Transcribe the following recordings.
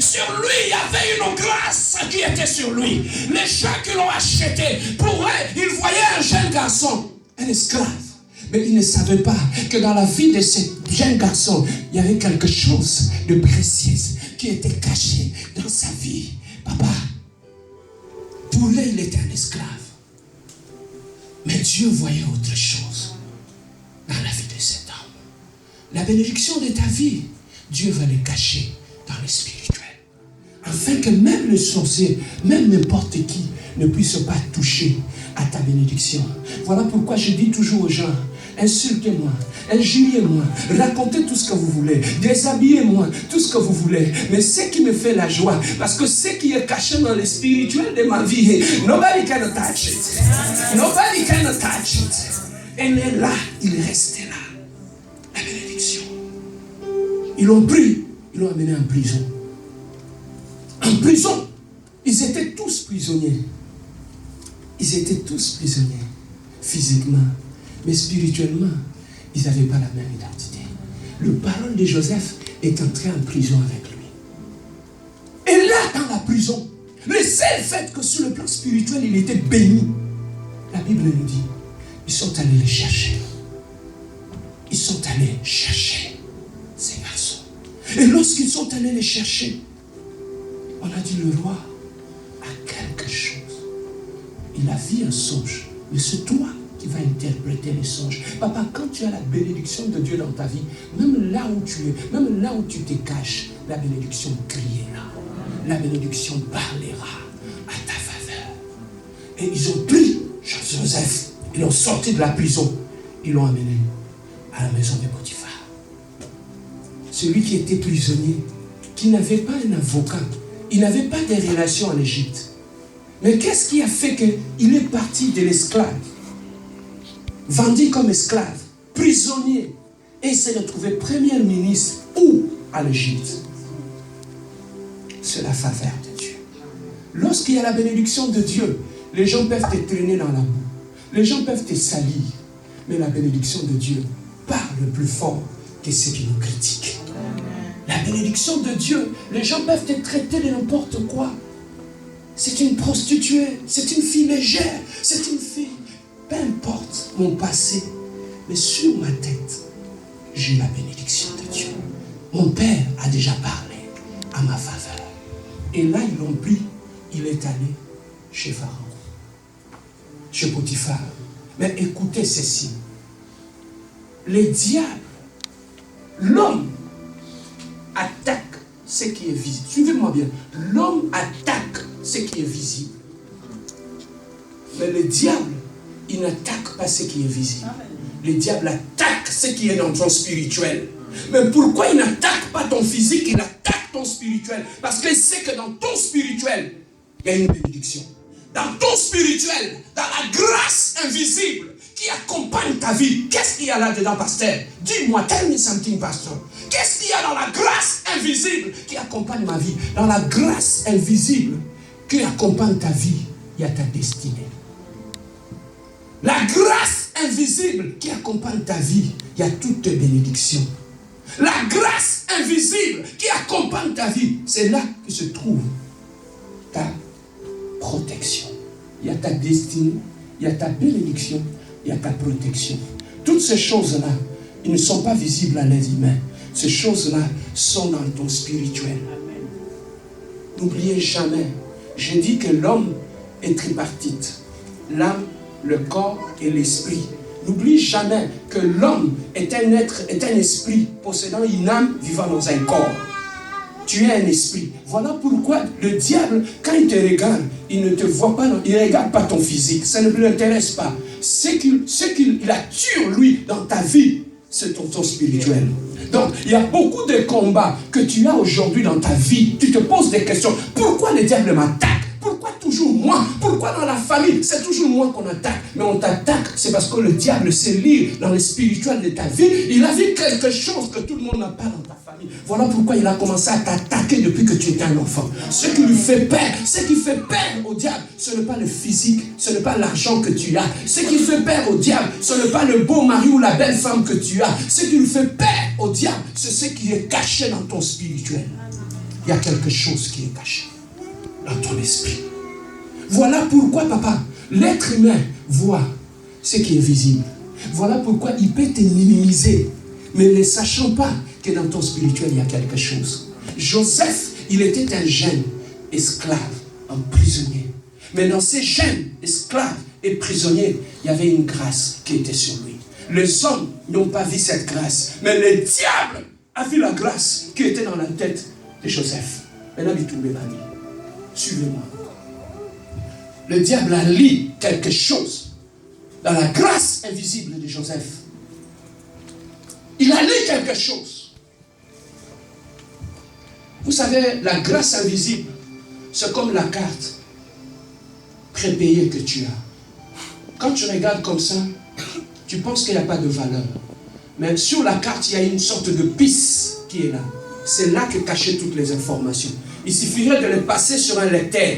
Sur lui, il y avait une grâce qui était sur lui. Les gens qui l'ont acheté, pour eux, ils voyaient un jeune garçon, un esclave. Mais ils ne savaient pas que dans la vie de ce jeune garçon, il y avait quelque chose de précieux qui était caché dans sa vie. Papa, pour lui, il était un esclave. Mais Dieu voyait autre chose dans la vie de cet homme. La bénédiction de ta vie, Dieu va le cacher dans le spirituel. Afin que même le sorcier, même n'importe qui, ne puisse pas toucher à ta bénédiction. Voilà pourquoi je dis toujours aux gens, insultez-moi, injuriez-moi, racontez tout ce que vous voulez, déshabillez-moi, tout ce que vous voulez. Mais ce qui me fait la joie, parce que ce qui est caché dans le spirituel de ma vie, nobody can touch it. Nobody can touch it. Elle est là, il reste là. La bénédiction. Ils l'ont pris, ils l'ont amené en prison. En prison, ils étaient tous prisonniers. Ils étaient tous prisonniers, physiquement. Mais spirituellement, ils n'avaient pas la même identité. Le parent de Joseph est entré en prison avec lui. Et là, dans la prison, le seul fait que sur le plan spirituel, il était béni, la Bible nous dit, ils sont allés les chercher. Ils sont allés chercher ces garçons. Et lorsqu'ils sont allés les chercher, on a dit, le roi a quelque chose. Il a vu un songe, mais c'est toi qui vas interpréter les songes. Papa, quand tu as la bénédiction de Dieu dans ta vie, même là où tu es, même là où tu te caches, la bénédiction criera. La bénédiction parlera à ta faveur. Et ils ont pris Joseph, ils l'ont sorti de la prison, ils l'ont amené à la maison de Potiphar. Celui qui était prisonnier, qui n'avait pas un avocat, il n'avait pas de relations en Égypte. Mais qu'est-ce qui a fait qu'il est parti de l'esclave, vendu comme esclave, prisonnier, et il s'est retrouvé premier ministre où? À l'Égypte. C'est la faveur de Dieu. Lorsqu'il y a la bénédiction de Dieu, les gens peuvent te traîner dans la boue, les gens peuvent te salir, mais la bénédiction de Dieu parle plus fort que ceux qui nous critiquent. La bénédiction de Dieu, les gens peuvent te traiter de n'importe quoi. C'est une prostituée, c'est une fille légère, c'est une fille. Peu importe mon passé, mais sur ma tête, j'ai la bénédiction de Dieu. Mon père a déjà parlé à ma faveur. Et là, ils l'ont pris, il est allé chez Pharaon, chez Potiphar. Mais écoutez ceci. Les diables, l'homme attaque ce qui est visible. Suivez-moi bien. L'homme attaque ce qui est visible. Mais le diable, il n'attaque pas ce qui est visible. Le diable attaque ce qui est dans ton spirituel. Mais pourquoi il n'attaque pas ton physique, il attaque ton spirituel? Parce qu'il sait que dans ton spirituel, il y a une bénédiction. Dans ton spirituel, dans la grâce invisible qui accompagne ta vie, qu'est-ce qu'il y a là-dedans, pasteur? Dis-moi, tell me something, pasteur. Qu'est-ce qu'il y a dans la grâce invisible qui accompagne ma vie? Dans la grâce invisible qui accompagne ta vie, il y a ta destinée. La grâce invisible qui accompagne ta vie, il y a toutes tes bénédictions. La grâce invisible qui accompagne ta vie, c'est là que se trouve ta protection. Il y a ta destinée, il y a ta bénédiction, il y a ta protection. Toutes ces choses-là, ils ne sont pas visibles à l'œil humain. Ces choses-là sont dans ton spirituel. N'oubliez jamais, je dis que l'homme est tripartite. L'âme, le corps et l'esprit. N'oublie jamais que l'homme est un être, est un esprit possédant une âme vivant dans un corps. Tu es un esprit. Voilà pourquoi le diable, quand il te regarde, il ne te voit pas, il ne regarde pas ton physique. Ça ne l'intéresse pas. Ce qu'il attire, lui, dans ta vie, c'est ton spirituel. Donc, il y a beaucoup de combats que tu as aujourd'hui dans ta vie. Tu te poses des questions. Pourquoi le diable m'attaque? Pourquoi toujours moi? Pourquoi dans la famille, c'est toujours moi qu'on attaque? Mais on t'attaque, c'est parce que le diable sait lire dans le spirituel de ta vie. Il a vu quelque chose que tout le monde n'a pas dans ta famille. Voilà pourquoi il a commencé à t'attaquer depuis que tu étais un enfant. Ce qui lui fait peur, ce qui fait peur au diable, ce n'est pas le physique, ce n'est pas l'argent que tu as. Ce qui fait peur au diable, ce n'est pas le beau mari ou la belle femme que tu as. Ce qui lui fait peur au diable, c'est ce qui est caché dans ton spirituel. il y a quelque chose qui est caché dans ton esprit. Voilà pourquoi, papa, l'être humain voit ce qui est visible. Voilà pourquoi il peut te minimiser, mais ne sachant pas que dans ton spirituel, il y a quelque chose. Joseph, il était un jeune esclave, un prisonnier. Mais dans ces jeunes esclaves et prisonniers, il y avait une grâce qui était sur lui. Les hommes n'ont pas vu cette grâce, mais le diable a vu la grâce qui était dans la tête de Joseph. Maintenant, il tourne la vie. Suivez-moi. Le diable a lu quelque chose dans la grâce invisible de Joseph. Il a lu quelque chose. Vous savez, la grâce invisible, c'est comme la carte prépayée que tu as. Quand tu regardes comme ça, tu penses qu'il n'y a pas de valeur. Mais sur la carte, il y a une sorte de piste qui est là. C'est là que cachent toutes les informations. Il suffirait de les passer sur un lecteur.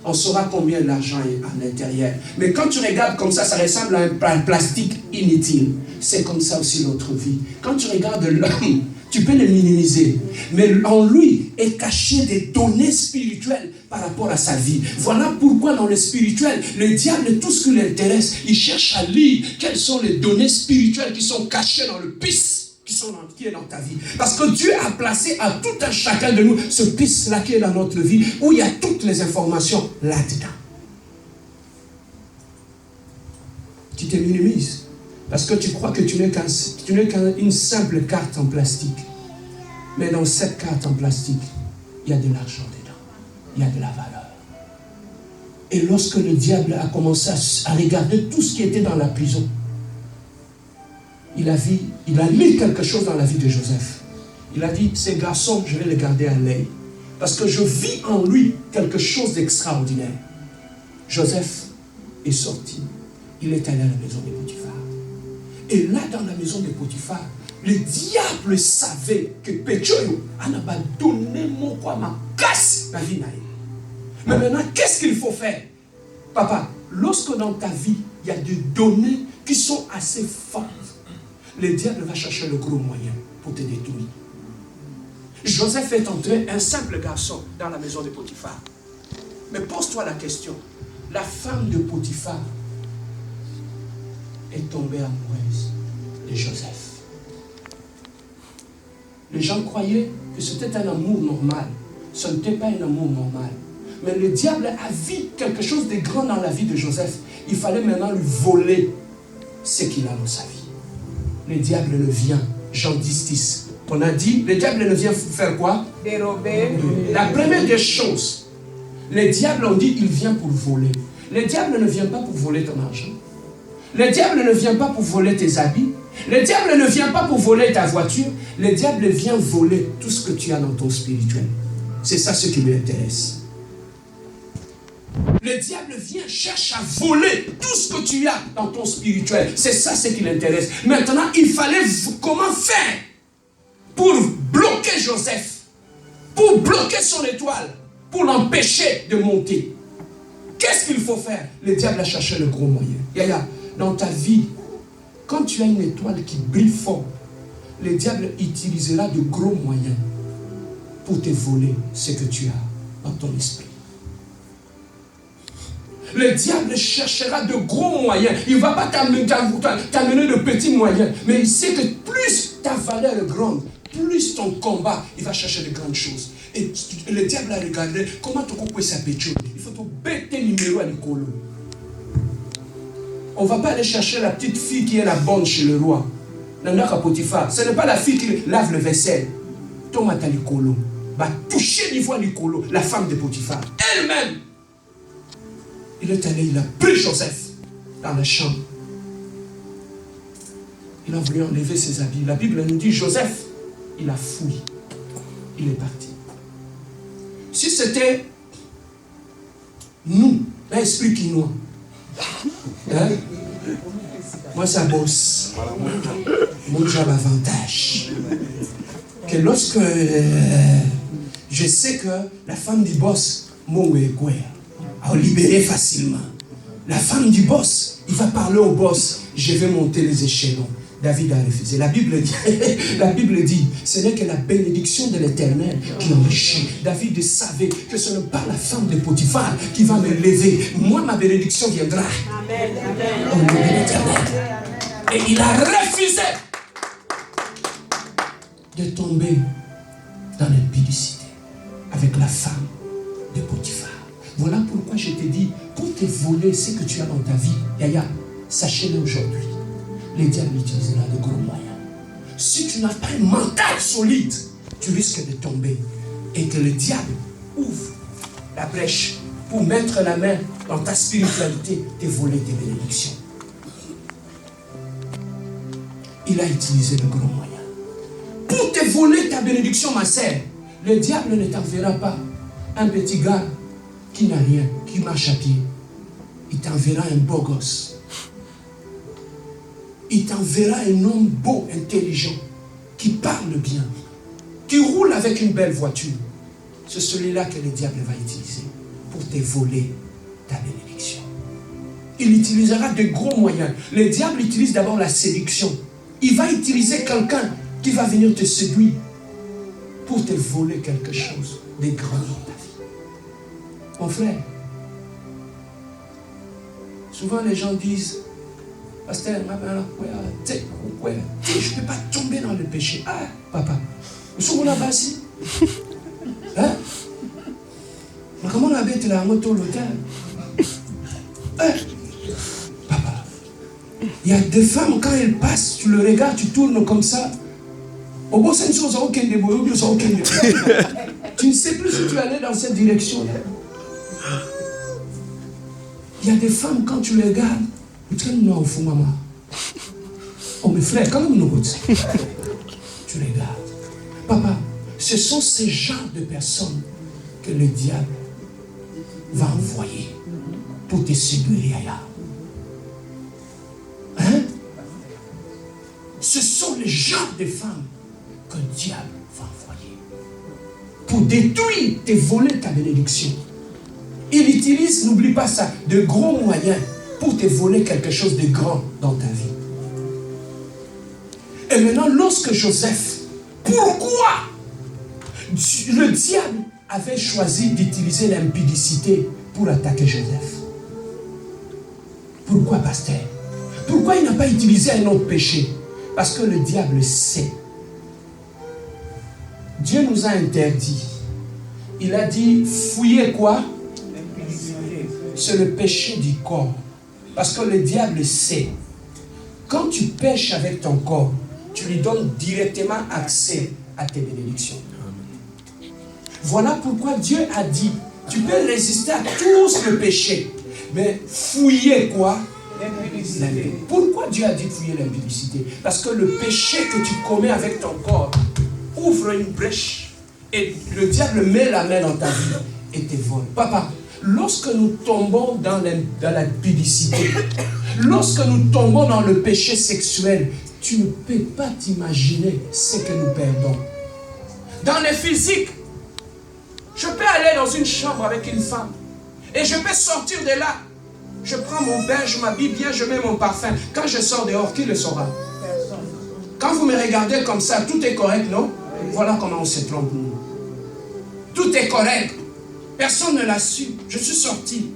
On saura combien d'argent est à l'intérieur. Mais quand tu regardes comme ça ressemble à un plastique inutile. C'est comme ça aussi notre vie. Quand tu regardes l'homme, tu peux le minimiser. Mais en lui est caché des données spirituelles par rapport à sa vie. Voilà pourquoi dans le spirituel, le diable, tout ce qui l'intéresse, il cherche à lire quelles sont les données spirituelles qui sont cachées dans le piste qui est dans ta vie. Parce que Dieu a placé à tout un chacun de nous ce piste-là qui est dans notre vie, où il y a toutes les informations là-dedans. Tu te minimises parce que tu crois que tu n'es qu'une simple carte en plastique. Mais dans cette carte en plastique, il y a de l'argent dedans. Il y a de la valeur. Et lorsque le diable a commencé à regarder tout ce qui était dans la prison, il a lu quelque chose dans la vie de Joseph. Il a dit, ces garçons, je vais les garder à l'œil. Parce que je vis en lui quelque chose d'extraordinaire. Joseph est sorti. Il est allé à la maison de Potiphar. Et là, dans la maison de Potiphar, le diable savait que Pétchoyo en a donné mon quoi, ma casse la vie. Mais maintenant, qu'est-ce qu'il faut faire? Papa, lorsque dans ta vie, il y a des données qui sont assez fortes, le diable va chercher le gros moyen pour te détruire. Joseph est entré, un simple garçon, dans la maison de Potiphar. Mais pose-toi la question. La femme de Potiphar est tombée amoureuse de Joseph. Les gens croyaient que c'était un amour normal. Ce n'était pas un amour normal. Mais le diable a vu quelque chose de grand dans la vie de Joseph. Il fallait maintenant lui voler ce qu'il a dans sa vie. Le diable ne vient, Jean 10. On a dit, le diable ne vient faire quoi? Dérober. La première des choses, le diable, on dit, il vient pour voler. Le diable ne vient pas pour voler ton argent. Le diable ne vient pas pour voler tes habits. Le diable ne vient pas pour voler ta voiture. Le diable vient voler tout ce que tu as dans ton spirituel. C'est ça ce qui lui intéresse. Le diable vient, cherche à voler tout ce que tu as dans ton spirituel. C'est ça ce qui l'intéresse. Maintenant, il fallait comment faire pour bloquer Joseph, pour bloquer son étoile, pour l'empêcher de monter. Qu'est-ce qu'il faut faire? Le diable a cherché le gros moyen. Yaya, dans ta vie, quand tu as une étoile qui brille fort, le diable utilisera de gros moyens pour te voler ce que tu as dans ton esprit. Le diable cherchera de gros moyens. Il ne va pas t'amener de petits moyens. Mais il sait que plus ta valeur est grande, plus ton combat, il va chercher de grandes choses. Et le diable a regardé comment tu peux s'appeler. Il faut te bêter numéro à l'école. On ne va pas aller chercher la petite fille qui est la bonne chez le roi. Nandaka Potiphar. Ce n'est pas la fille qui lave le vaisselle. Tomata l'école. Va toucher niveau à l'école. La femme de Potiphar. Elle-même. Il est allé, il a pris Joseph dans la chambre. Il a voulu enlever ses habits. La Bible nous dit, Joseph, il a fui. Il est parti. Si c'était nous, l'esprit qui nous, hein? Moi, ça bosse. Mon job avantage. Que lorsque je sais que la femme du boss, mon a libéré facilement. La femme du boss, il va parler au boss. Je vais monter les échelons. David a refusé. La Bible dit, ce n'est que la bénédiction de l'Éternel qui enrichit. David savait que ce n'est pas la femme de Potiphar qui va me lever. Moi, ma bénédiction viendra. Amen. Au nom de l'Éternel. Et il a refusé de tomber dans l'impudicité avec la femme de Potiphar. Voilà pourquoi je te dis, pour te voler ce que tu as dans ta vie, Yaya, sachez-le aujourd'hui. Le diable utilisera de gros moyens. Si tu n'as pas un mental solide, tu risques de tomber. Et que le diable ouvre la brèche pour mettre la main dans ta spiritualité, te voler tes bénédictions. Il a utilisé de gros moyens. Pour te voler ta bénédiction, ma sœur, le diable ne t'enverra pas un petit gars qui n'a rien, qui marche à pied. Il t'enverra un beau gosse. Il t'enverra un homme beau, intelligent, qui parle bien, qui roule avec une belle voiture. C'est celui-là que le diable va utiliser pour te voler ta bénédiction. Il utilisera de gros moyens. Le diable utilise d'abord la séduction. Il va utiliser quelqu'un qui va venir te séduire pour te voler quelque chose de grand dans ta vie. Mon frère, souvent les gens disent, pasteur, je ne peux pas tomber dans le péché. Ah, papa, nous sommes là-bas ici. Hein? Mais comment on habite la moto l'hôtel? Hein? Papa, il y a des femmes, quand elles passent, tu le regardes, tu tournes comme ça. Au bout, c'est une chose, tu ne sais plus si tu allais dans cette direction-là. Il y a des femmes, quand tu les regardes, tu non, fou maman. Oh, mes frères, quand même nous tu regardes. Papa, ce sont ces genres de personnes que le diable va envoyer pour te séduire ailleurs. Hein? Ce sont les genres de femmes que le diable va envoyer pour détruire, te voler ta bénédiction. Il utilise, n'oublie pas ça, de gros moyens pour te voler quelque chose de grand dans ta vie. Et maintenant, lorsque Joseph, pourquoi le diable avait choisi d'utiliser l'impudicité pour attaquer Joseph? Pourquoi, pasteur? Pourquoi il n'a pas utilisé un autre péché? Parce que le diable sait. Dieu nous a interdit. Il a dit, fouillez quoi? C'est le péché du corps. Parce que le diable sait. Quand tu pêches avec ton corps, tu lui donnes directement accès à tes bénédictions. Voilà pourquoi Dieu a dit, tu peux résister à tous le péché, mais fouiller quoi? L'impudicité. Pourquoi Dieu a dit fouiller l'impudicité? Parce que le péché que tu commets avec ton corps ouvre une brèche et le diable met la main dans ta vie et te vole. Papa, lorsque nous tombons dans l'impudicité, lorsque nous tombons dans le péché sexuel, tu ne peux pas t'imaginer ce que nous perdons. Dans le physique, je peux aller dans une chambre avec une femme et je peux sortir de là. Je prends mon bain, je m'habille bien, je mets mon parfum. Quand je sors dehors, qui le saura? Quand vous me regardez comme ça, tout est correct, non? Voilà comment on se trompe, nous. Tout est correct. Personne ne l'a su. Je suis sorti.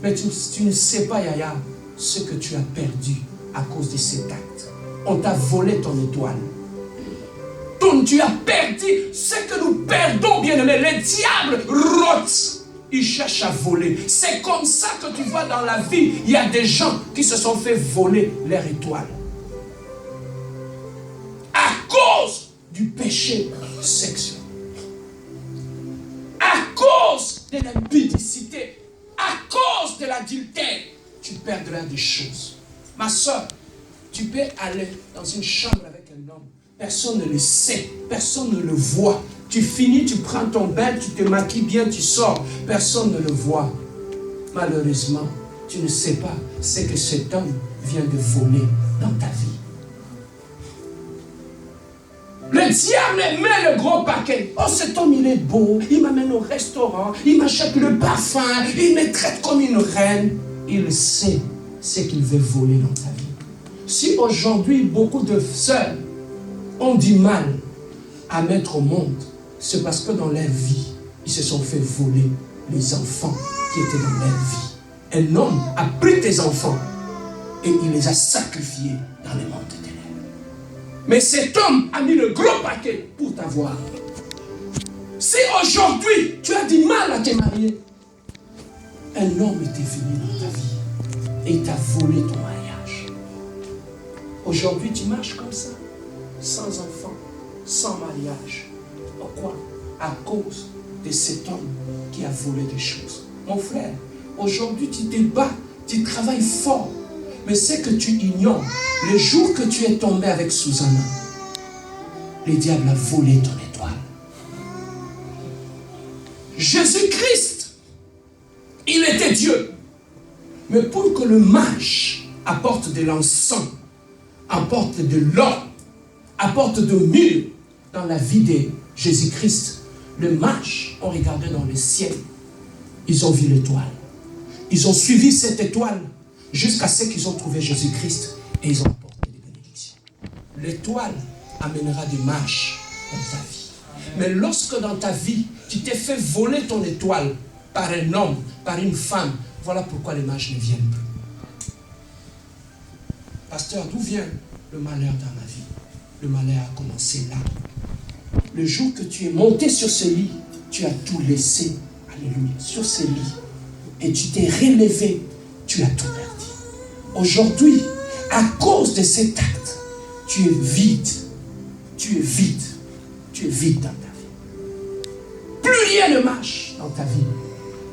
Mais tu ne sais pas, Yaya, ce que tu as perdu à cause de cet acte. On t'a volé ton étoile. Tu as perdu ce que nous perdons, bien-aimés. Le diable rôde. Il cherche à voler. C'est comme ça que tu vois dans la vie, il y a des gens qui se sont fait voler leur étoile. À cause du péché sexuel. À cause de l'impudicité. À cause de l'adultère. Tu perdras des choses. Ma soeur, tu peux aller dans une chambre avec un homme. Personne ne le sait. Personne ne le voit. Tu finis, tu prends ton bain, tu te maquilles bien, tu sors. Personne ne le voit. Malheureusement, tu ne sais pas ce que cet homme vient de voler dans ta vie. Le diable met le gros paquet. Oh, cet homme, il est beau. Il m'amène au restaurant. Il m'achète le parfum. Il me traite comme une reine. Il sait ce qu'il veut voler dans ta vie. Si aujourd'hui beaucoup de sœurs ont du mal à mettre au monde, c'est parce que dans leur vie, ils se sont fait voler les enfants qui étaient dans leur vie. Un homme a pris tes enfants et il les a sacrifiés dans les mondes des ténèbres. Mais cet homme a mis le gros paquet pour t'avoir. Si aujourd'hui tu as du mal à te marier, un homme était venu dans ta vie et t'a volé ton mariage. Aujourd'hui tu marches comme ça, sans enfant, sans mariage. Pourquoi? À cause de cet homme qui a volé des choses. Mon frère, aujourd'hui tu te bats, tu travailles fort, mais c'est que tu ignores, le jour que tu es tombé avec Susanna, le diable a volé ton étoile. Jésus-Christ, il était Dieu. Mais pour que le mage apporte de l'encens, apporte de l'or, apporte de myrrhe dans la vie de Jésus-Christ, les mages ont regardé dans le ciel. Ils ont vu l'étoile. Ils ont suivi cette étoile jusqu'à ce qu'ils ont trouvé Jésus-Christ et ils ont apporté des bénédictions. L'étoile amènera des mages dans ta vie. Mais lorsque dans ta vie, tu t'es fait voler ton étoile par un homme, par une femme, voilà pourquoi les mages ne viennent plus. Pasteur, d'où vient le malheur dans ma vie? Le malheur a commencé là. Le jour que tu es monté sur ce lit, tu as tout laissé, alléluia, sur ce lit. Et tu t'es relevé, tu as tout perdu. Aujourd'hui, à cause de cet acte, tu es vide. Tu es vide. Tu es vide dans ta vie. Plus rien ne marche dans ta vie.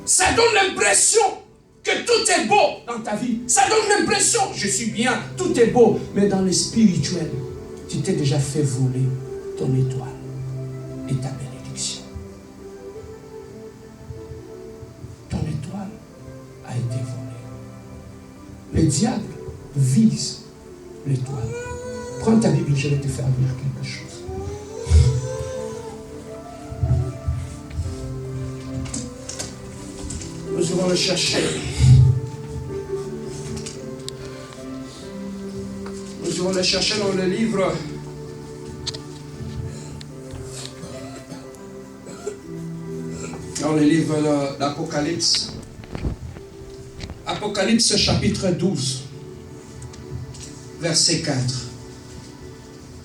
Ça donne l'impression que tout est beau dans ta vie. Ça donne l'impression, je suis bien, tout est beau. Mais dans le spirituel, tu t'es déjà fait voler ton étoile et ta bénédiction. Ton étoile a été volée. Le diable vise l'étoile. Prends ta Bible, je vais te faire lire quelque chose. Nous allons le chercher. Nous allons le chercher dans le livre de l'Apocalypse. Apocalypse chapitre 12, verset 4.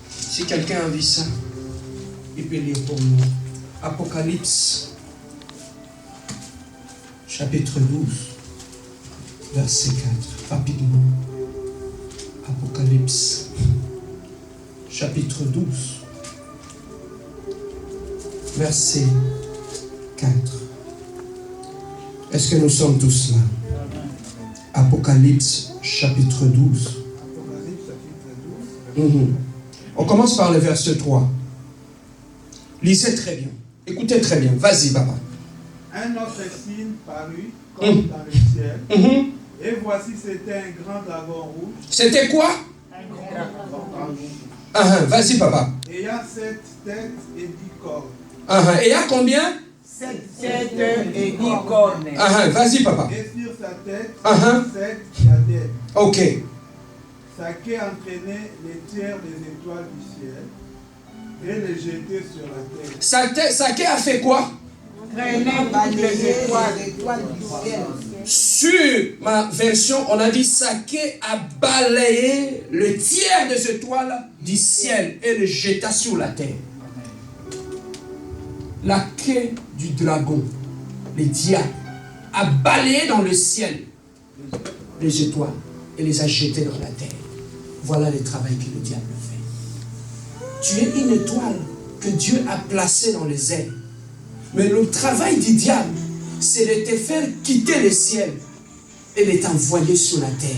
Si quelqu'un a vu ça, il peut lire pour nous. Apocalypse chapitre 12, verset 4. Rapidement. Apocalypse chapitre 12, verset 4. Est-ce que nous sommes tous là? Apocalypse chapitre 12. On commence par le verset 3. Lisez très bien. Écoutez très bien. Vas-y, papa. Un autre signe parut comme dans le ciel. Et voici, c'était un grand dragon rouge. C'était quoi? Un grand dragon rouge. Vas-y, papa. Ayant 7 têtes et 10 cornes. Et il y a combien? 7 et 10 cornes. Vas-y, papa. Et sur sa tête, 7 diadèmes. Ok. Sa queue entraînait les tiers des étoiles du ciel et les jetait sur la terre. Sa queue a fait quoi? Traîner les étoiles du ciel. Sur ma version, on a dit Saké a balayé le tiers des étoiles du ciel et le jeta sur la terre. La queue du dragon, le diable, a balayé dans le ciel les étoiles et les a jetées dans la terre. Voilà le travail que le diable fait. Tu es une étoile que Dieu a placée dans les airs. Mais le travail du diable, c'est de te faire quitter le ciel et de t'envoyer sur la terre.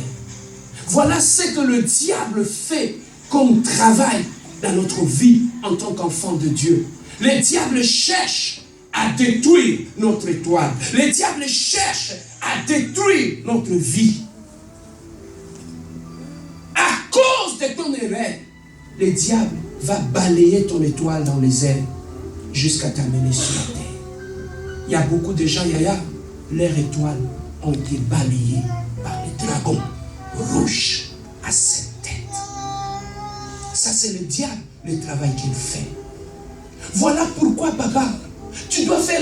Voilà ce que le diable fait comme travail dans notre vie en tant qu'enfant de Dieu. Le diable cherche à détruire notre étoile. Le diable cherche à détruire notre vie. À cause de ton erreur, le diable va balayer ton étoile dans les airs jusqu'à t'amener sur la terre. Il y a beaucoup de gens, Yaya, leurs étoiles ont été balayées par les dragons rouges à 7 têtes. Ça, c'est le diable, le travail qu'il fait. Voilà pourquoi, papa, tu dois faire